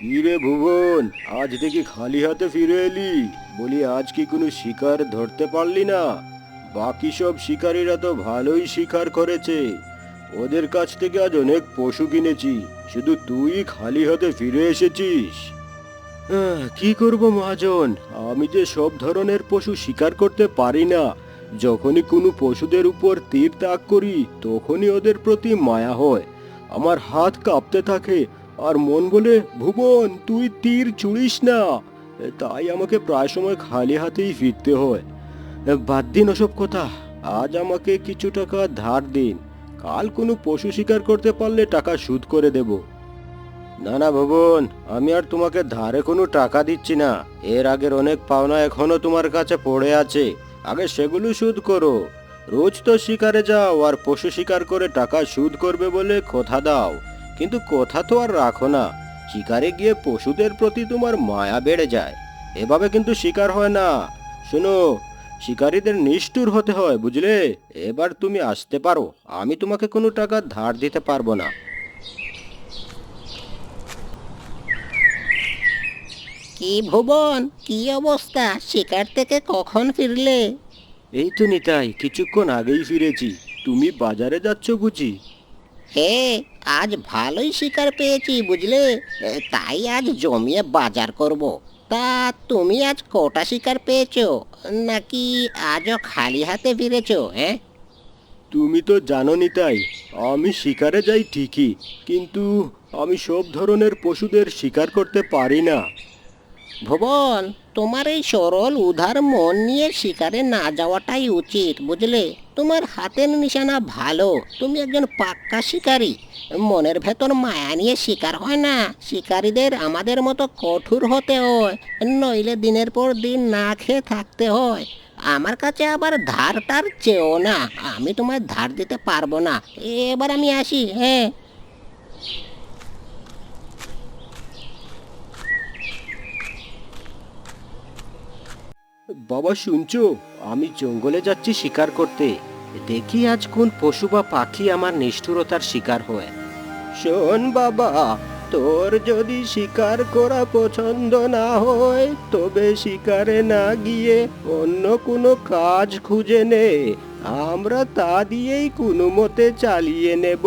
কিরে ভুবন, আজ দেখি খালি হাতে ফিরে এলি। বলি, আজ কি কোনো শিকার ধরতে পারলি না? বাকি সব শিকারীরা তো ভালোই শিকার করেছে, ওদের কাছ থেকে আজ অনেক পশু কিনেছি, শুধু তুই খালি হাতে ফিরে এসেছিস। কি করব মহাজন, আমি যে সব ধরনের পশু শিকার করতে পারি না। যখনই কোনো পশুদের উপর তীর তাক করি তখনই ওদের প্রতি মায়া হয়, আমার হাত কাঁপতে থাকে, আর মন বলে ভুবন তুই তীর ছুড়িস না। তাই আমাকে প্রায় সময় খালি হাতেই ফিরতে হয়। বাদ দিন ওসব কথা, আজ আমাকে কিছু টাকা ধার দিন, কাল কোনো পশু শিকার করতে পারলে টাকা শোধ করে দেব। না না ভুবন, আমি আর তোমাকে ধারে কোনো টাকা দিচ্ছি না। এর আগের অনেক পাওনা এখনো তোমার কাছে পড়ে আছে, আগে সেগুলো শোধ করো। রোজ তো শিকারে যাও আর পশু শিকার করে টাকা শোধ করবে বলে কথা দাও, কিন্তু কথা তো আর রাখো না। শিকারে গিয়ে পশুদের প্রতি তোমার মায়া বেড়ে যায়, এভাবে কিন্তু শিকার হয় না। শোনো, শিকারীদের নিষ্ঠুর হতে হয়, বুঝলে? এবার তুমি আসতে পারো, আমি তোমাকে কোনো টাকা ধার দিতে পারবো না। কি ভুবন, কি অবস্থা? শিকার থেকে কখন ফিরলে? এই তো নিতাই, কিছুক্ষণ আগেই ফিরেছি। তুমি বাজারে যাচ্ছ বুঝি? হে, আজ ভালোই শিকার পেয়েছি বুঝলে। তাই আজ জমিয়ে বাজার করব। তা তুমি আজ কটা শিকার পেয়েছো? নাকি আজও খালি হাতে ফিরেছো? হ্যাঁ, তুমি তো জানো নিতাই, আমি শিকারে যাই ঠিকই, কিন্তু আমি সব ধরনের পশুদের শিকার করতে পারি না। ভুবন, তোমার এই সরল উদার মন নিয়ে শিকারে না যাওয়াটাই উচিত বুঝলে। তোমার হাতের নিশানা ভালো, তুমি একজন পাক্কা শিকারী। মনের ভেতর মায়া নিয়ে শিকার হয় না। শিকারীদের আমাদের মতো কঠোর হতে হয়, নইলে দিনের পর দিন না খেয়ে থাকতে হয়। আমার কাছে আবার ধারটার চেয়েও না, আমি তোমায় ধার দিতে পারবো না। এবার আমি আসি, হ্যাঁ। বাবা শুনছো, আমি জঙ্গলে যাচ্ছি শিকার করতে, দেখি আজ কোন পশু বা পাখি আমার নিষ্ঠুরতার শিকার হয়। শোন বাবা, তোর যদি শিকার করা পছন্দ না হয় তবে শিকারে না গিয়ে অন্য কোনো কাজ খুঁজে নে, আমরা তা দিয়েই কোনো মতে চালিয়ে নেব।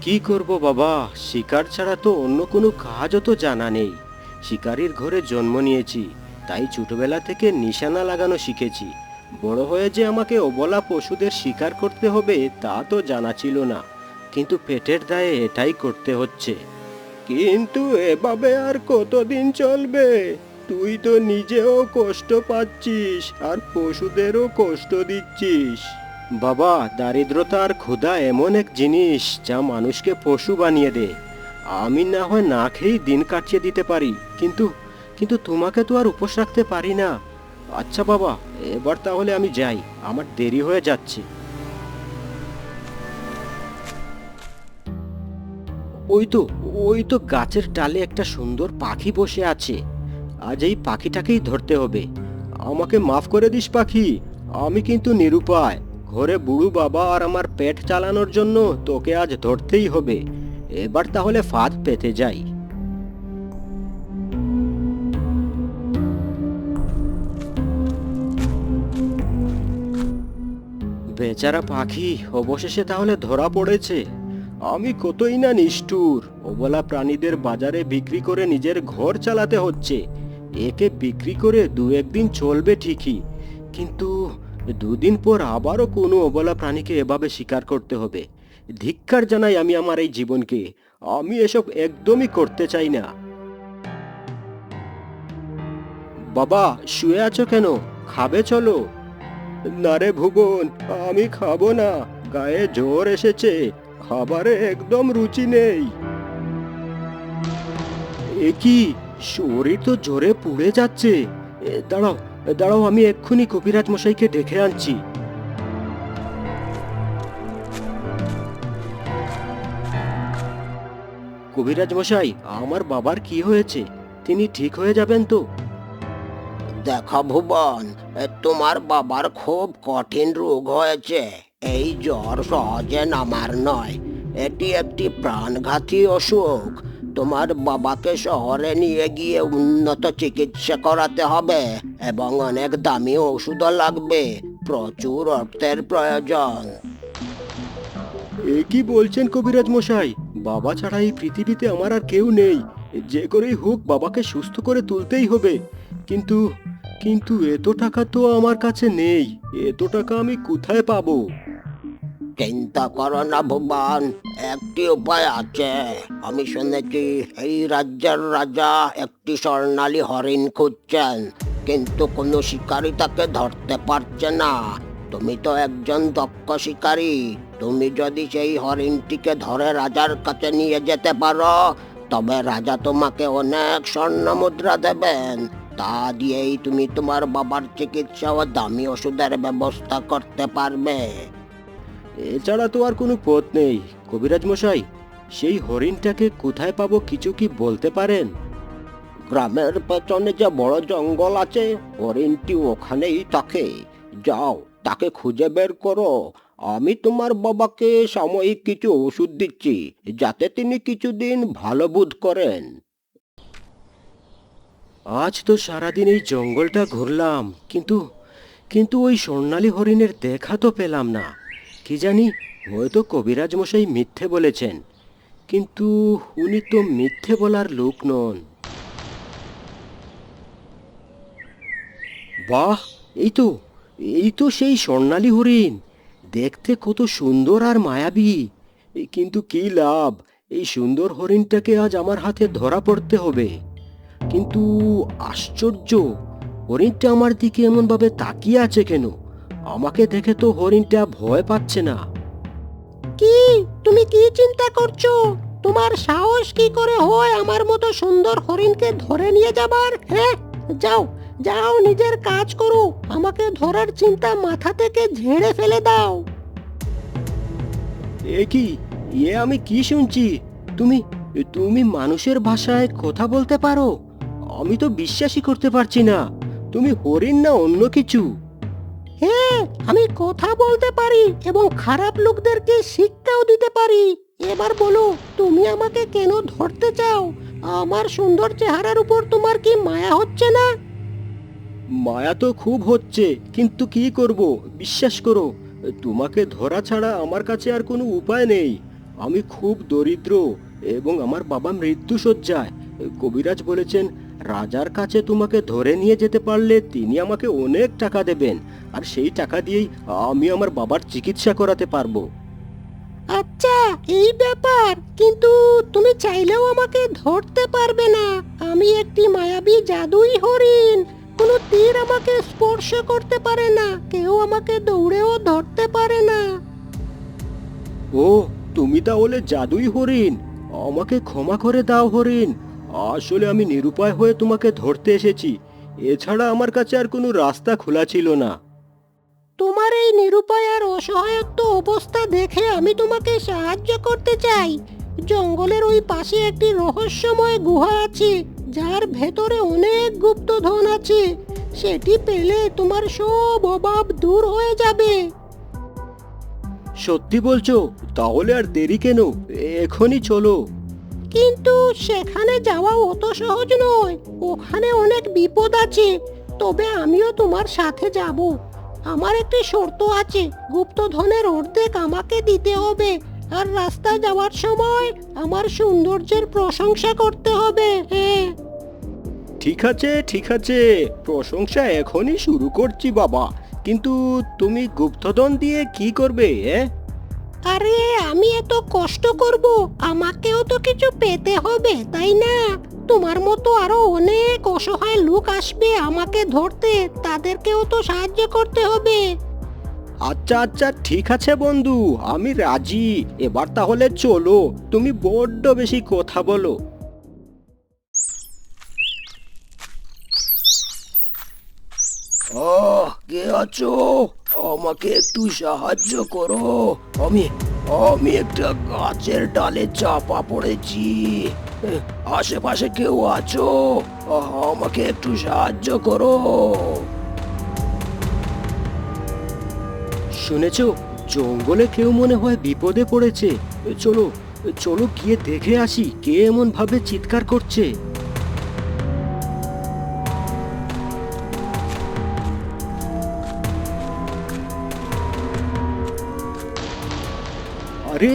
কি করব বাবা, শিকার ছাড়া তো অন্য কোনো কাজও তো জানা নেই। শিকারীর ঘরে জন্ম নিয়েছি, তাই ছোটবেলা থেকে নিশানা লাগানো শিখেছি। বড় হয়ে যে আমাকে অবলা পশুদের শিকার করতে হবে তা তো জানা ছিল না, কিন্তু পেটের দায়ে এটাই করতে হচ্ছে। কিন্তু এভাবে আর কতদিন চলবে? তুই তো নিজেও কষ্ট পাচ্ছিস আর পশুদেরও কষ্ট দিচ্ছিস। বাবা, দারিদ্রতা আর ক্ষুধা এমন এক জিনিস যা মানুষকে পশু বানিয়ে দেয়। আমি না হয় না খেয়েই দিন কাটিয়ে দিতে পারি, কিন্তু কিন্তু তোমাকে তো আর উপোস রাখতে পারি না। আচ্ছা বাবা, এবার তাহলে আমি যাই, আমার দেরি হয়ে যাচ্ছে। ওই তো, ওই তো গাছের ডালে একটা সুন্দর পাখি বসে আছে, আজ এই পাখিটাকেই ধরতে হবে। আমাকে মাফ করে দিস পাখি, আমি কিন্তু নিরুপায়। ঘরে বুড়ো বাবা আর আমার পেট চালানোর জন্য তোকে আজ ধরতেই হবে। এবার তাহলে ফাঁদ পেতে যাই। বেচারা পাখি অবশেষে তাহলে ধরা পড়েছে। আমি কতই না নিষ্ঠুর, অবলা প্রাণীদের বাজারে বিক্রি করে নিজের ঘর চালাতে হচ্ছে। একে বিক্রি করে দু একদিন চলবে ঠিকই, কিন্তু দুদিন পর আবারও কোনো অবলা প্রাণীকে এভাবে শিকার করতে হবে। ধিক্কার জানাই আমি আমার এই জীবনকে, আমি এসব একদমই করতে চাই না। বাবা, শুয়ে আছো কেন? খাবে চলো। না রে ভুবন, আমি খাবো না, গায়ে জ্বর এসেছে, খাবারে একদম রুচি নেই। এ কি, শরীর তো জ্বরে পুড়ে যাচ্ছে। দাঁড়াও, দাঁড়াও, আমি এক্ষুনি কবিরাজ মশাইকে ডেকে আনছি। কবিরাজ মশাই, আমার বাবার কি হয়েছে? তিনি ঠিক হয়ে যাবেন তো? দেখো ভুবন, তোমার বাবার খুব কঠিন রোগ হয়েছে। এই জ্বর সহজে নামার নয়, এটি একটি প্রাণঘাতী অসুখ। তোমার বাবাকে শহরে নিয়ে গিয়ে উন্নত চিকিৎসা করাতে হবে এবং অনেক দামি ওষুধও লাগবে। প্রচুর অর্থের প্রয়োজন। এ কি বলছেন কবিরাজ মশাই? বাবা ছাড়া এই পৃথিবীতে আমার আর কেউ নেই। যে করেই হোক বাবাকে সুস্থ করে তুলতেই হবে। কিন্তু কিন্তু এত টাকা তো আমার কাছে নেই। এত টাকা আমি কোথায় পাবো? চিন্তা করো না ভুবন, একটি উপায় আছে। আমি শুনেছি এই রাজ্যের রাজা একটি স্বর্ণালী হরিণ খুঁজছেন, কিন্তু কোনো শিকারী তাকে ধরতে পারছে না। তুমি তো একজন দক্ষ শিকারী। তুমি যদি সেই হরিণটিকে ধরে রাজার কাছে নিয়ে যেতে পারো, তবে রাজা তোমাকে অনেক স্বর্ণ মুদ্রা দেবেন। তা দিয়েই তুমি তোমার বাবার চিকিৎসা ও দামি ওষুধের ব্যবস্থা করতে পারবে। এছাড়া তো আর কোনো পথ নেই। কবিরাজ মশাই, সেই হরিণটাকে কোথায় পাবো কিছু কি বলতে পারেন? গ্রামের পেছনে যে বড় জঙ্গল আছে, হরিণটি ওখানেই থাকে। যাও, তাকে খুঁজে বের করো। আমি তোমার বাবাকে সাময়িক কিছু ওষুধ দিচ্ছি, যাতে তিনি কিছুদিন ভালো বোধ করেন। আজ তো সারাদিন এই জঙ্গলটা ঘুরলাম, কিন্তু কিন্তু ওই স্বর্ণালী হরিণের দেখা তো পেলাম না। কি জানি, হয়তো কবিরাজ মশাই মিথ্যে বলেছেন। কিন্তু উনি তো মিথ্যে বলার লোক নন। বাহ, এই তো সেই স্বর্ণালী হরিণ। দেখতে কত সুন্দর আর মায়াবী। কিন্তু কি লাভ, এই সুন্দর হরিণটাকে আজ আমার হাতে ধরা পড়তে হবে। কিন্তু আশ্চর্য, হরিণটা আমার দিকে এমন ভাবে তাকিয়ে আছে কেন? আমাকে দেখে তো হরিণটা ভয় পাচ্ছে না। কি, তুমি কি চিন্তা করছো? তোমার সাহস কি করে হয় আমার মতো সুন্দর হরিণকে ধরে নিয়ে যাবার? হ্যাঁ, যাও যাও, নিজের কাজ করো। আমাকে ধরার চিন্তা মাথা থেকে ঝেড়ে ফেলে দাও। এ কি, আমি কি শুনছি? তুমি তুমি মানুষের ভাষায় কথা বলতে পারো? আমি তো বিশ্বাসই করতে পারছি না। তুমি হরিণ না অন্য কিছু? হ্যাঁ, আমি কথা বলতে পারি এবং খারাপ লোকদেরকে শিক্ষাও দিতে পারি। এবার বলো, তুমি আমাকে কেন ধরতে চাও? আমার সুন্দর চেহারার উপর তোমার কি মায়া হচ্ছে না? মায়া তো খুব হচ্ছে, কিন্তু কি করব? বিশ্বাস করো, তোমাকে ধরা ছাড়া আমার কাছে আর কোনো উপায় নেই। আমি খুব দরিদ্র এবং আমার বাবা মৃত্যুশয্যায়। কবিরাজ বলেছেন রাজার কাছে তোমাকে ধরে নিয়ে যেতে পারলে তিনি আমাকে অনেক টাকা দেবেন, আর সেই টাকা দিয়েই আমি আমার বাবার চিকিৎসা করাতে পারবো। আচ্ছা, এই ব্যাপার। কিন্তু তুমি চাইলেও আমাকে ধরতে পারবে না। আমি একটি মায়াবী জাদুই হরিণ। কোনো তীর আমাকে স্পর্শ করতে পারে না, কেউ আমাকে দৌড়েও ধরতে পারে না। ও, তুমি তাহলে জাদুই হরিণ। আমাকে ক্ষমা করে দাও হরিণ। আসলে আমি নিরুপায় হয়ে তোমাকে ধরতে এসেছি। এছাড়া আমার কাছে আর কোনো রাস্তা খোলা ছিল না। তোমার এই নিরুপায় আর অসহায়ত্ব অবস্থা দেখে আমি তোমাকে সাহায্য করতে চাই। জঙ্গলের ওই পাশে একটি রহস্যময় গুহা আছে, যার ভেতরে অনেক গুপ্তধন আছে। সেটি পেলে তোমার সব অভাব দূর হয়ে যাবে। সত্যি বলছো? তাহলে আর দেরি কেন? এখনই চলো। কিন্তু সেখানে যাওয়া অত সহজ নয়। ওখানে অনেক বিপদ আছে। তবে আমিও তোমার সাথে যাব। আমার একটি শর্ত আছে, গুপ্তধনের অর্ধেক আমাকে দিতে হবে, আর রাস্তায় যাওয়ার সময় আমার সৌন্দর্যের প্রশংসা করতে হবে। হ্যাঁ। ঠিক আছে, ঠিক আছে, প্রশংসা এখনই শুরু করছি বাবা। কিন্তু তুমি গুপ্তধন দিয়ে কি করবে? আরে, আমি এত কষ্ট করব, আমাকেও তো কিছু পেতে হবে, তাই না? তোমার মতো আরো অনেক অসহায় লোক আসবে আমাকে ধরতে, তাদেরকেও তো সাহায্য করতে হবে। আচ্ছা আচ্ছা, ঠিক আছে বন্ধু, আমি রাজি। এবার তাহলে চলো, তুমি বড্ড বেশি কথা বলো। কে আছো? আমাকে একটু সাহায্য করো। আমি আমি একটা গাছের ডালে চাপা পড়েছি। আশেপাশে কেউ আছো? আমাকে একটু সাহায্য করো। শুনেছো, জঙ্গলে কেউ মনে হয় বিপদে পড়েছে। চলো চলো গিয়ে দেখে আসি কে এমন ভাবে চিৎকার করছে। আরে,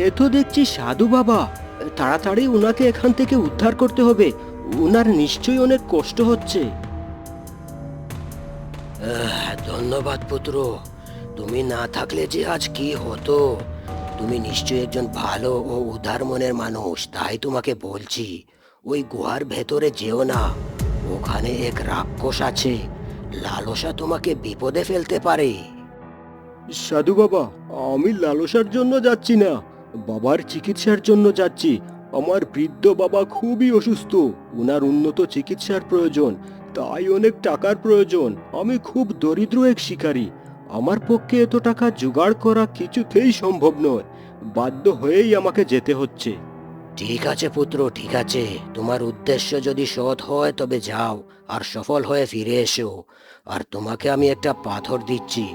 এ তো দেখছি সাধু বাবা। তাড়াতাড়ি উনাকে এখান থেকে উদ্ধার করতে হবে, উনার নিশ্চয়ই অনেক কষ্ট হচ্ছে। ধন্যবাদ পুত্র, তুমি না থাকলে যে আজ কি হতো। তুমি নিশ্চয়ই একজন ভালো ও উদার মনের মানুষ, তাই তোমাকে বলছি ওই গুহার ভেতরে যেও না। ওখানে এক রাক্ষস আছে, লালসা তোমাকে বিপদে ফেলতে পারে। সাধু বাবা, আমি লালসার জন্য যাচ্ছি না, বাবার চিকিৎসার জন্য যাচ্ছি। আমার বৃদ্ধ বাবা খুবই অসুস্থ, ওনার উন্নত চিকিৎসার প্রয়োজন, তাই অনেক টাকার প্রয়োজন। আমি খুব দরিদ্র এক শিকারী, আমার পক্ষে এত টাকা জোগাড় করা কিছুতেই সম্ভব নয়। বাধ্য হয়েই আমাকে যেতে হচ্ছে। ঠিক আছে পুত্র, ঠিক আছে, তোমার উদ্দেশ্য যদি সৎ হয় তবে যাও আর সফল হয়ে ফিরে এসো। আর তোমাকে আমি একটা পাথর দিচ্ছি,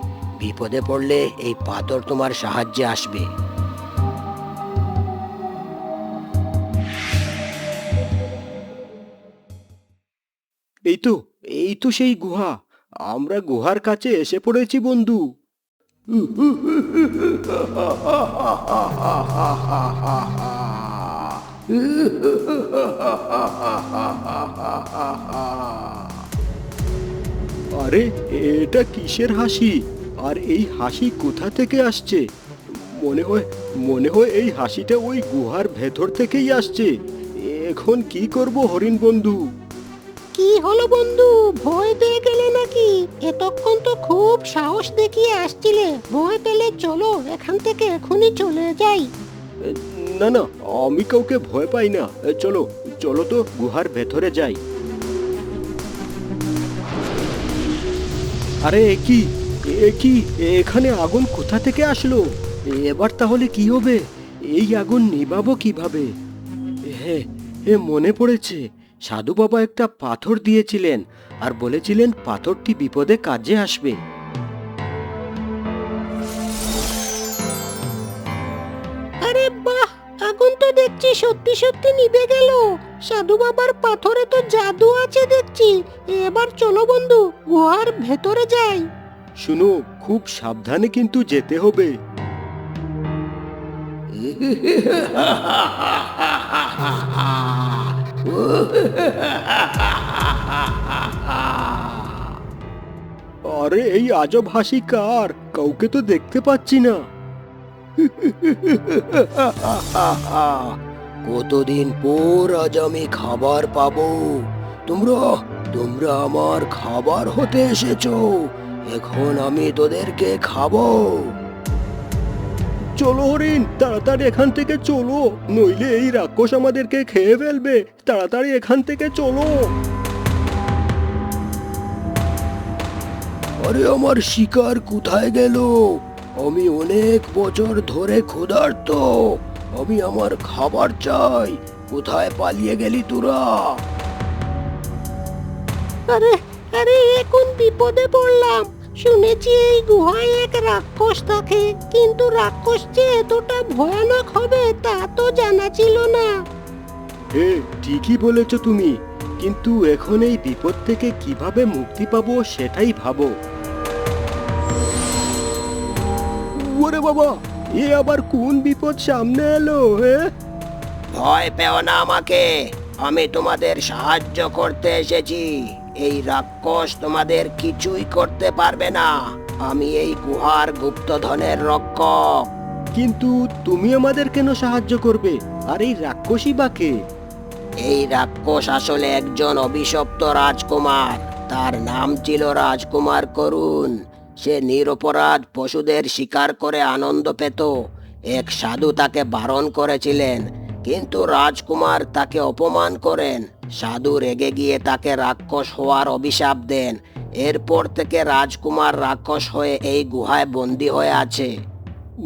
বিপদে পড়লে এই পাথর তোমার সাহায্যে আসবে। এই তো সেই গুহা। আমরা গুহার কাছে এসে পড়েছি বন্ধু। আরে, এটা কিসের হাসি? আর এই হাসি কোথা থেকে আসছে? মনে হয় এই হাসিটা ওই গুহার ভেতর থেকেই আসছে। এখন কি করব হরিণ বন্ধু? কি হলো বন্ধু, ভয় পেয়ে গেলে নাকি? এতক্ষণ তো খুব সাহস দেখিয়ে আসছিলে, ভয় পেলে চলো এখান থেকে এখনই চলে যাই। না না, আমি কাউকে ভয় পাই না। চলো চলো তো গুহার ভেতরে যাই। আরে এ কি এখানে আগুন কোথা থেকে আসলো? এবার তাহলে কি হবে? এই আগুন নিভাবো কিভাবে? হ্যাঁ, মনে পড়েছে, সাধু বাবা একটা পাথর দিয়েছিলেন আর বলেছিলেন পাথরটি বিপদে কাজে আসবে। আরে বাহ, আগুন তো দেখছি সত্যি সত্যি নিভে গেল। সাধু বাবার পাথরে তো জাদু আছে দেখছি। এবার চলো বন্ধু, গুহার ভেতরে যাই। শুনো, খুব সাবধানে কিন্তু যেতে হবে। আরে, এই আজব হাসি কার? কাউকে তো দেখতে পাচ্ছি না। কতদিন পর আজ আমি খাবার পাবো। তোমরা তোমরা আমার খাবার হতে এসেছো, এখন আমি তোদেরকে খাবো। চলো হরিণ, তাড়াতাড়ি এখান থেকে চলো, নইলে এই রাক্ষস আমাদেরকে খেয়ে ফেলবে। তাড়াতাড়ি এখান থেকে চলো। আরে, আমার শিকার কোথায় গেল? আমি অনেক বছর ধরে ক্ষুধার্ত, আমি আমার খাবার চাই। কোথায় পালিয়ে গেলি তোরা? আরে আরে, এখন বিপদে পড়লাম। শুনেছি এই গুহায় এক রাক্ষস থাকে, কিন্তু রাক্ষস যে এতটা ভয়ানক হবে তা তো জানা ছিল না। ঠিকই বলেছ তুমি, কিন্তু এখন এই বিপদ থেকে কিভাবে মুক্তি পাবো সেটাই ভাবো। ওরে বাবা, এ আবার কোন বিপদ সামনে এলো? ভয় পেও না আমাকে, আমি তোমাদের সাহায্য করতে এসেছি। এই রাক্ষস তোমাদের কিছুই করতে পারবে না, আমি এই গুহার গুপ্তধনের রক্ষক। কিন্তু তুমি আমাদের কেন সাহায্য করবে? আর এই রাক্ষসী বা কে? এই রাক্ষস আসলে একজন অভিশপ্ত রাজকুমার, তার নাম ছিল রাজকুমার করুণ। সে নিরপরাধ পশুদের শিকার করে আনন্দ পেত। এক সাধু তাকে বারণ করেছিলেন, কিন্তু রাজকুমার তাকে অপমান করেন। সাধু রেগে গিয়ে তাকে রাক্ষস হওয়ার অভিশাপ দেন। এরপর থেকে রাজকুমার রাক্ষস হয়ে এই গুহায় বন্দী হয়ে আছে।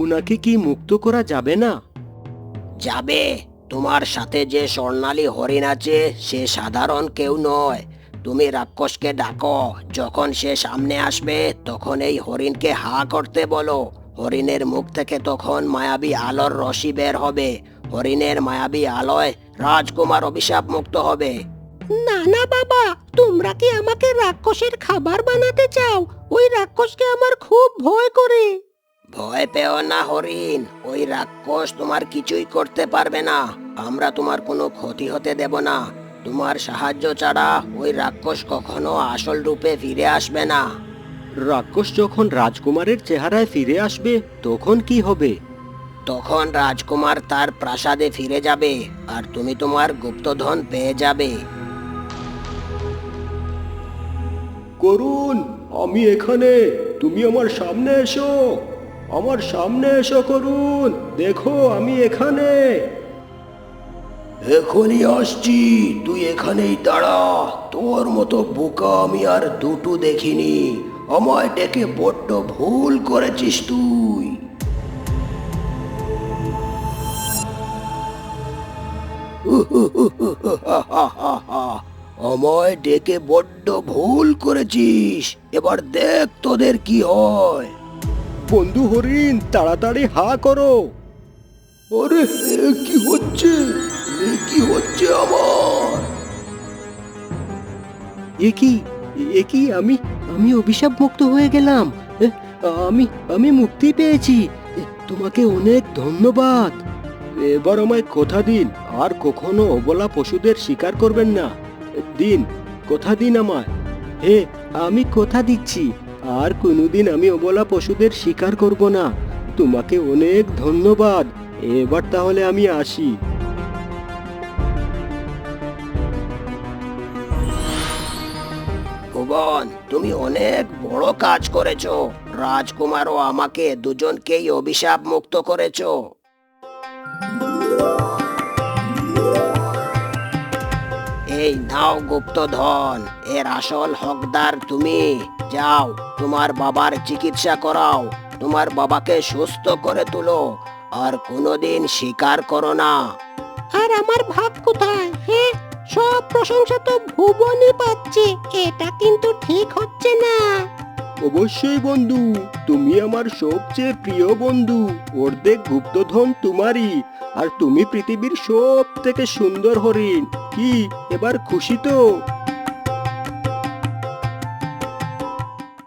উনাকে কি মুক্ত করা যাবে না? যাবে। তোমার সাথে যে স্বর্ণালী হরিণ আছে সে সাধারণ কেউ নয়। তুমি রাক্ষসকে ডাকো, যখন সে সামনে আসবে তখন এই হরিণকে হা করতে বলো। হরিণের মুখ থেকে তখন মায়াবী আলোর রশি বের হবে। হরিণের মায়াবী আলোয় রাজকুমার অভিশাপ মুক্ত হবে। না না বাবা, তোমরা কি আমাকে রাক্ষসের খাবার বানাতে চাও? ওই রাক্ষসকে আমার খুব ভয় করে। ভয় পেও না হরিণ, ওই রাক্ষস তোমার কিছুই করতে পারবে না। আমরা তোমার কোনো ক্ষতি হতে দেব না। তোমার সাহায্য ছাড়া ওই রাক্ষস কখনো আসল রূপে ফিরে আসবে না। রাক্ষস যখন রাজকুমারের চেহারায় ফিরে আসবে তখন কি হবে? তখন রাজকুমার তার প্রাসাদে ফিরে যাবে আর তুমি তোমার গুপ্তধন পেয়ে যাবে। করুন, আমি এখানে, তুমি আমার সামনে এসো, আমার সামনে এসো করুন, দেখো আমি এখানে। এখনই আসছি, তুই এখানেই দাঁড়া। তোর মতো বোকা আমি আর দুটো দেখিনি। আমায় ডেকে বড্ড ভুল করেছিস তুই। আমায় ডেকে বড্ড ভুল করেছিস, এবার দেখ তোদের কি হয়। বন্ধু হরিণ, তাড়াতাড়ি হা করো। আরে কি হচ্ছে, কি হচ্ছে আমার? একি আমি আমি অভিশাপ মুক্ত হয়ে গেলাম। আমি আমি মুক্তি পেয়েছি। তোমাকে অনেক ধন্যবাদ। এবার আমায় কথা দিন আর কখনো অবলা পশুদের শিকার করবেন না। দিন, কথা দিন আমায়। হে, আমি কথা দিচ্ছি, আর কোনোদিন আমি অবলা পশুদের শিকার করব না। তোমাকে অনেক ধন্যবাদ। এবার তাহলে আমি আসি। ভুবন, তুমি অনেক বড় কাজ করেছো। রাজকুমার ও আমাকে দুজনকেই অভিশাপ মুক্ত করেছো। এই নাও গুপ্তধন, এর আসল হকদার তুমি। যাও, তোমার বাবার চিকিৎসা করাও, তোমার বাবাকে সুস্থ করে তুলো, আর কোনোদিন স্বীকার করো না। আর আমার ভাগ কোথায়? হ্যাঁ, সব প্রশংসা তো ভুবনই পাচ্ছে। এটা কিন্তু ঠিক হচ্ছে না। অবশ্যই বন্ধু, তুমি আমার সবচেয়ে প্রিয় বন্ধু। অর্ধেক গুপ্তধন তোমারই, আর তুমি পৃথিবীর সব থেকে সুন্দর হরিণ। কি এবার খুশি তো?